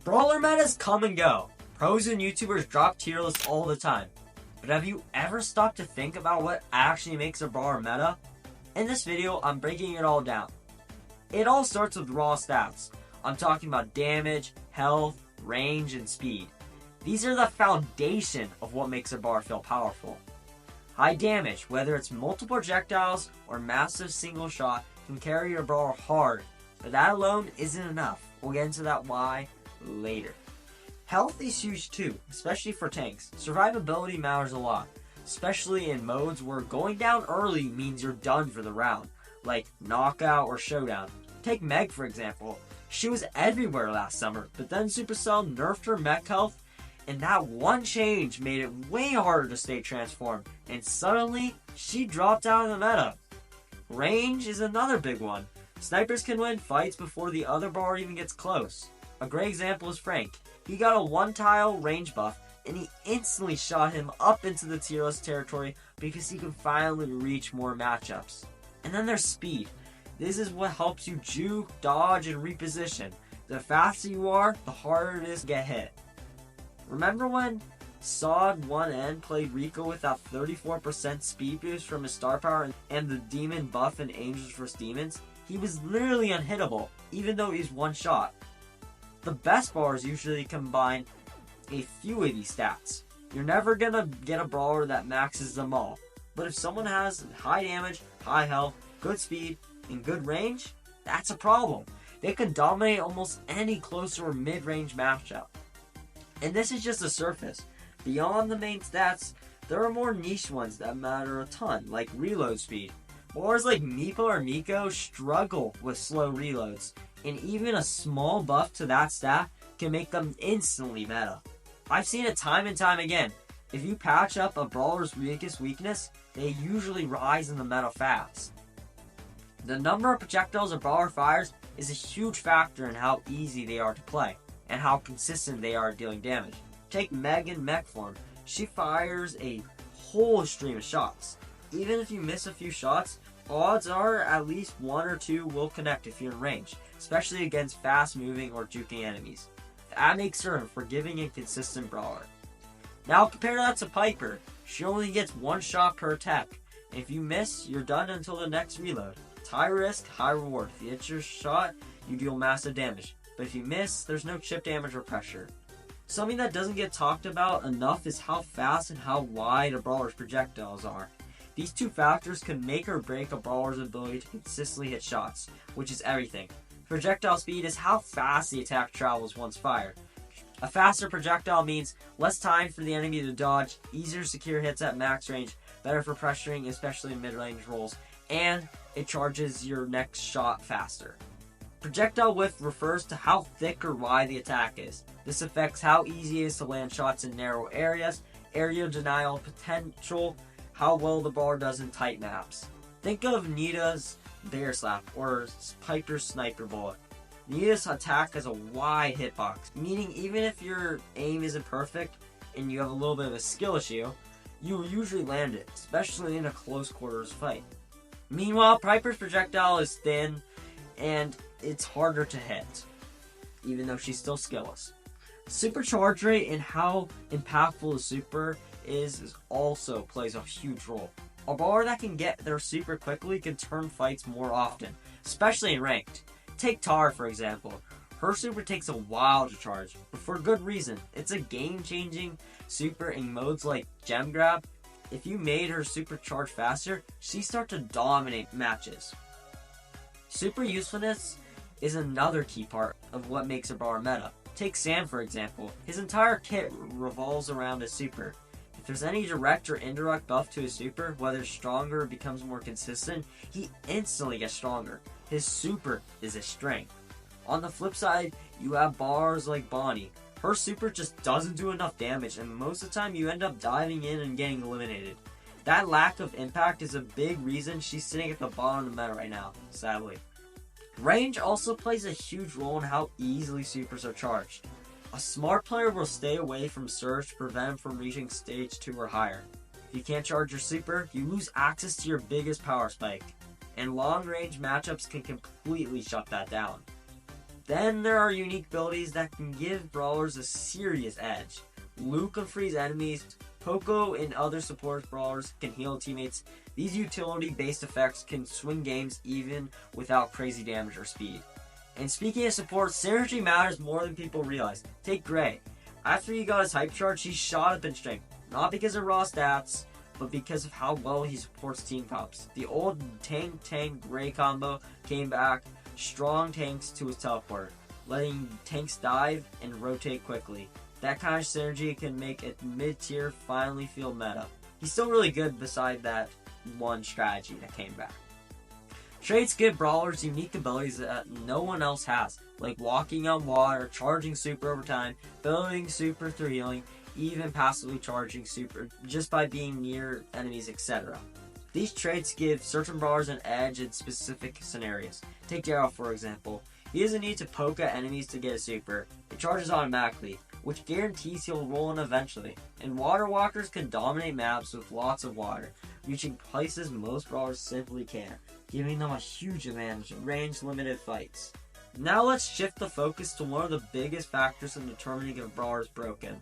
Brawler metas come and go. Pros and YouTubers drop tier lists all the time. But have you ever stopped to think about what actually makes a brawler meta? In this video, I'm breaking it all down. It all starts with raw stats. I'm talking about damage, health, range, and speed. These are the foundation of what makes a brawler feel powerful. High damage, whether it's multiple projectiles or massive single shot, can carry your brawler hard, but that alone isn't enough. We'll get into that why later. Health is huge too, especially for tanks. Survivability matters a lot, especially in modes where going down early means you're done for the round, like knockout or showdown. Take Meg for example. She was everywhere last summer, but then Supercell nerfed her mech health, and that one change made it way harder to stay transformed, and suddenly she dropped out of the meta. Range is another big one. Snipers can win fights before the other brawler even gets close. A great example is Frank. He got a one-tile range buff, and he instantly shot him up into the tier list territory because he could finally reach more matchups. And then there's speed. This is what helps you juke, dodge, and reposition. The faster you are, the harder it is to get hit. Remember when Sod 1N played Rico with that 34% speed boost from his star power and the demon buff in Angels vs Demons? He was literally unhittable, even though he's one shot. The best brawlers usually combine a few of these stats. You're never gonna get a brawler that maxes them all, but if someone has high damage, high health, good speed, and good range, that's a problem. They can dominate almost any close or mid-range matchup. And this is just the surface. Beyond the main stats, there are more niche ones that matter a ton, like reload speed. Brawlers like Meepo or Miko struggle with slow reloads, and even a small buff to that stat can make them instantly meta. I've seen it time and time again. If you patch up a brawler's weakest weakness, they usually rise in the meta fast. The number of projectiles a brawler fires is a huge factor in how easy they are to play, and how consistent they are at dealing damage. Take Meg in mech form. She fires a whole stream of shots. Even if you miss a few shots, odds are at least one or two will connect if you're in range, especially against fast moving or juking enemies. That makes her a forgiving and consistent brawler. Now compare that to Piper. She only gets one shot per attack, and if you miss, you're done until the next reload. It's high risk, high reward. If you hit your shot, you deal massive damage, but if you miss, there's no chip damage or pressure. Something that doesn't get talked about enough is how fast and how wide a brawler's projectiles are. These two factors can make or break a brawler's ability to consistently hit shots, which is everything. Projectile speed is how fast the attack travels once fired. A faster projectile means less time for the enemy to dodge, easier to secure hits at max range, better for pressuring, especially in mid-range roles, and it charges your next shot faster. Projectile width refers to how thick or wide the attack is. This affects how easy it is to land shots in narrow areas, area denial potential, how well the brawler does in tight maps. Think of Nita's Bear Slap or Piper's Sniper Bullet. Nita's attack has a wide hitbox, meaning even if your aim isn't perfect and you have a little bit of a skill issue, you will usually land it, especially in a close quarters fight. Meanwhile, Piper's projectile is thin and it's harder to hit, even though she's still skillless. Supercharge rate and how impactful the super is also plays a huge role. A brawler that can get their super quickly can turn fights more often, especially in ranked. Take Tara for example. Her super takes a while to charge, but for good reason. It's a game-changing super in modes like Gem Grab. If you made her super charge faster, she starts to dominate matches. Super usefulness is another key part of what makes a brawler meta. Take Sam for example. His entire kit revolves around his super. If there's any direct or indirect buff to his super, whether stronger or becomes more consistent, he instantly gets stronger. His super is his strength. On the flip side, you have brawlers like Bonnie. Her super just doesn't do enough damage, and most of the time you end up diving in and getting eliminated. That lack of impact is a big reason she's sitting at the bottom of the meta right now, sadly. Range also plays a huge role in how easily supers are charged. A smart player will stay away from Surge to prevent him from reaching stage 2 or higher. If you can't charge your super, you lose access to your biggest power spike, and long range matchups can completely shut that down. Then there are unique abilities that can give brawlers a serious edge. Luke can freeze enemies, Poco and other support brawlers can heal teammates. These utility-based effects can swing games even without crazy damage or speed. And speaking of support, synergy matters more than people realize. Take Gray. After he got his Hypercharge, he shot up in strength. Not because of raw stats, but because of how well he supports team comps. The old tank Gray combo came back, strong tanks to his teleport, letting tanks dive and rotate quickly. That kind of synergy can make a mid-tier finally feel meta. He's still really good beside that one strategy that came back. Traits give brawlers unique abilities that no one else has, like walking on water, charging super over time, building super through healing, even passively charging super just by being near enemies, etc. These traits give certain brawlers an edge in specific scenarios. Take Daryl for example. He doesn't need to poke at enemies to get a super. It charges automatically, which guarantees he'll roll in eventually. And water walkers can dominate maps with lots of water, reaching places most brawlers simply can't, giving them a huge advantage in range-limited fights. Now let's shift the focus to one of the biggest factors in determining if a brawler is broken: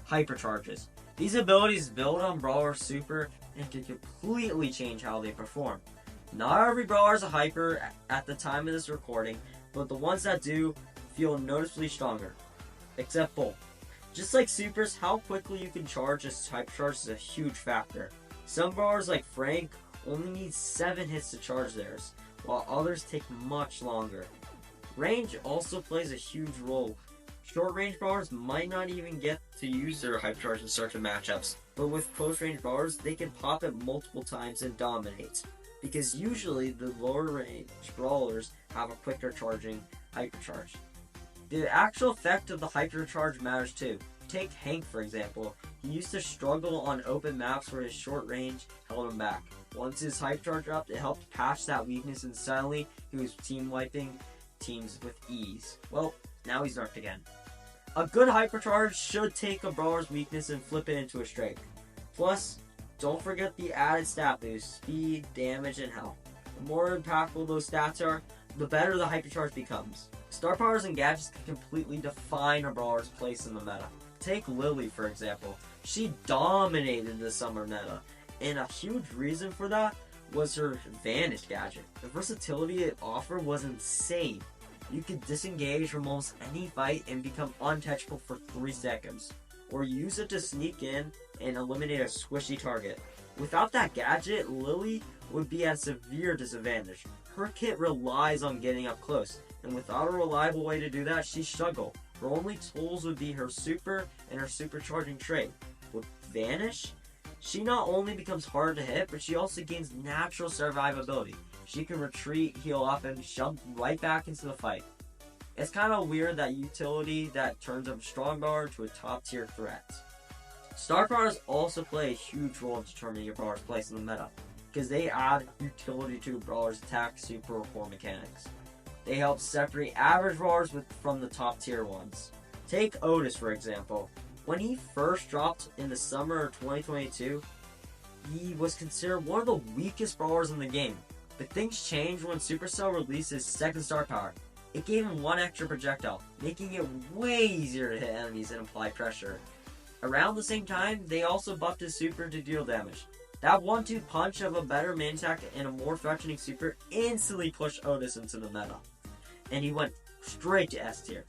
hypercharges. These abilities build on brawler's super and can completely change how they perform. Not every brawler is a hyper at the time of this recording, but the ones that do feel noticeably stronger. Except Bull. Just like supers, how quickly you can charge a hypercharge is a huge factor. Some brawlers like Frank only need 7 hits to charge theirs, while others take much longer. Range also plays a huge role. Short range brawlers might not even get to use their hypercharge in certain matchups, but with close range brawlers, they can pop it multiple times and dominate, because usually the lower range brawlers have a quicker charging hypercharge. The actual effect of the hypercharge matters too. Take Hank for example. He used to struggle on open maps where his short range held him back. Once his hypercharge upped, it helped patch that weakness, and suddenly he was team wiping teams with ease. Well, now he's nerfed again. A good hypercharge should take a brawler's weakness and flip it into a strength. Plus, don't forget the added stat boost: speed, damage, and health. The more impactful those stats are, the better the hypercharge becomes. Star powers and gadgets can completely define a brawler's place in the meta. Take Lily for example. She dominated the summer meta, and a huge reason for that was her Vanish gadget. The versatility it offered was insane. You could disengage from almost any fight and become untouchable for 3 seconds, or use it to sneak in and eliminate a squishy target. Without that gadget, Lily would be at a severe disadvantage. Her kit relies on getting up close, and without a reliable way to do that, she'd struggle. Her only tools would be her super and her supercharging trait. With Vanish, she not only becomes harder to hit, but she also gains natural survivability. She can retreat, heal up, and jump right back into the fight. It's kind of weird that utility that turns a strong brawler to a top tier threat. Star powers also play a huge role in determining your brawler's place in the meta, because they add utility to a brawler's attack, super, or core mechanics. They help separate average brawlers from the top tier ones. Take Otis for example. When he first dropped in the summer of 2022, he was considered one of the weakest brawlers in the game. But things changed when Supercell released his second star power. It gave him 1 extra projectile, making it way easier to hit enemies and apply pressure. Around the same time, they also buffed his super to deal damage. That 1-2 punch of a better main attack and a more threatening super instantly pushed Otis into the meta, and he went straight to S tier.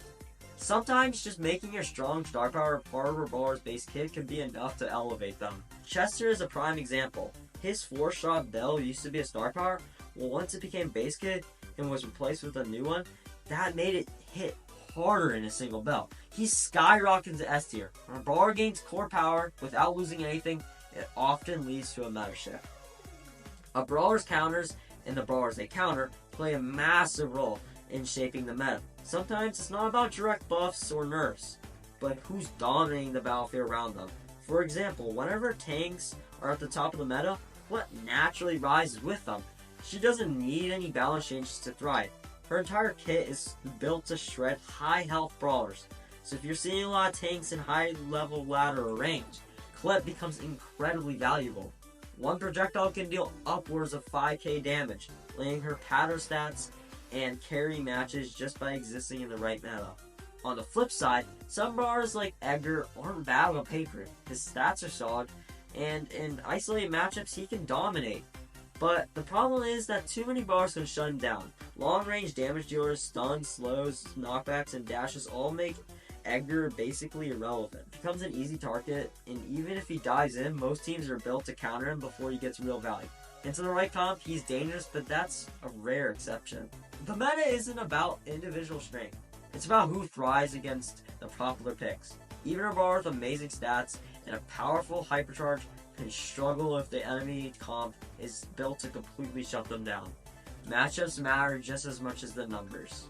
Sometimes just making your strong star power part of a brawler's base kit can be enough to elevate them. Chester is a prime example. His 4-shot bell used to be a star power. Well, once it became base kit and was replaced with a new one, that made it hit harder in a single bell. He skyrocketed to S tier. When a brawler gains core power without losing anything, it often leads to a meta shift. A brawler's counters and the brawlers they counter play a massive role in shaping the meta. Sometimes it's not about direct buffs or nerfs, but who's dominating the battlefield around them. For example, whenever tanks are at the top of the meta, what naturally rises with them? She doesn't need any balance changes to thrive. Her entire kit is built to shred high health brawlers. So if you're seeing a lot of tanks in high level ladder or range, Colette becomes incredibly valuable. One projectile can deal upwards of 5k damage, letting her pattern stats and carry matches just by existing in the right meta. On the flip side, some brawlers like Edgar aren't bad on paper. His stats are solid, and in isolated matchups he can dominate. But the problem is that too many brawlers can shut him down. Long-range damage dealers, stuns, slows, knockbacks, and dashes all make Edgar basically irrelevant. He becomes an easy target, and even if he dives in, most teams are built to counter him before he gets real value. Into the right comp, he's dangerous, but that's a rare exception. The meta isn't about individual strength. It's about who thrives against the popular picks. Even a brawler with amazing stats and a powerful hypercharge can struggle if the enemy comp is built to completely shut them down. Matchups matter just as much as the numbers.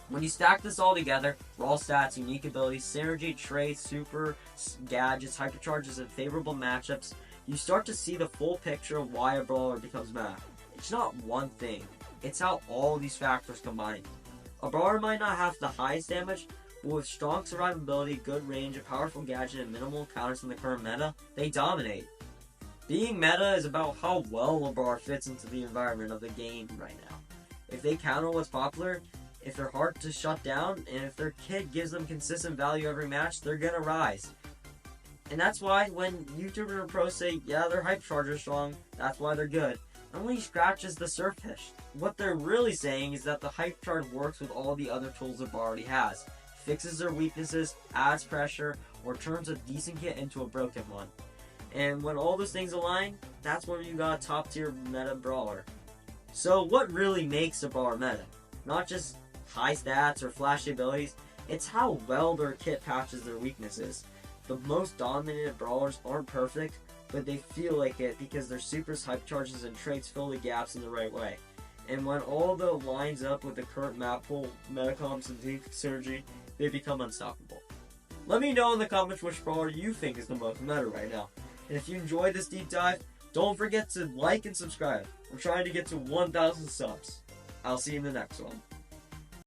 When you stack this all together, raw stats, unique abilities, synergy, traits, super gadgets, hypercharges, and favorable matchups, you start to see the full picture of why a brawler becomes meta. It's not one thing, it's how all these factors combine. A brawler might not have the highest damage, but with strong survivability, good range, a powerful gadget, and minimal counters in the current meta, they dominate. Being meta is about how well a brawler fits into the environment of the game right now. If they counter what's popular, if they're hard to shut down, and if their kit gives them consistent value every match, they're gonna rise. And that's why when YouTubers or pros say, yeah, their hypercharge are strong, that's why they're good, it only scratches the surface. What they're really saying is that the hypercharge works with all the other tools the brawler already has, fixes their weaknesses, adds pressure, or turns a decent kit into a broken one. And when all those things align, that's when you got a top tier meta brawler. So what really makes a brawler meta? Not just high stats or flashy abilities, it's how well their kit patches their weaknesses. The most dominant brawlers aren't perfect, but they feel like it because their supers, hypercharges, and traits fill the gaps in the right way. And when all the lines up with the current map pool, metacomps, and team synergy, they become unstoppable. Let me know in the comments which brawler you think is the most meta right now. And if you enjoyed this deep dive, don't forget to like and subscribe. We're trying to get to 1,000 subs. I'll see you in the next one.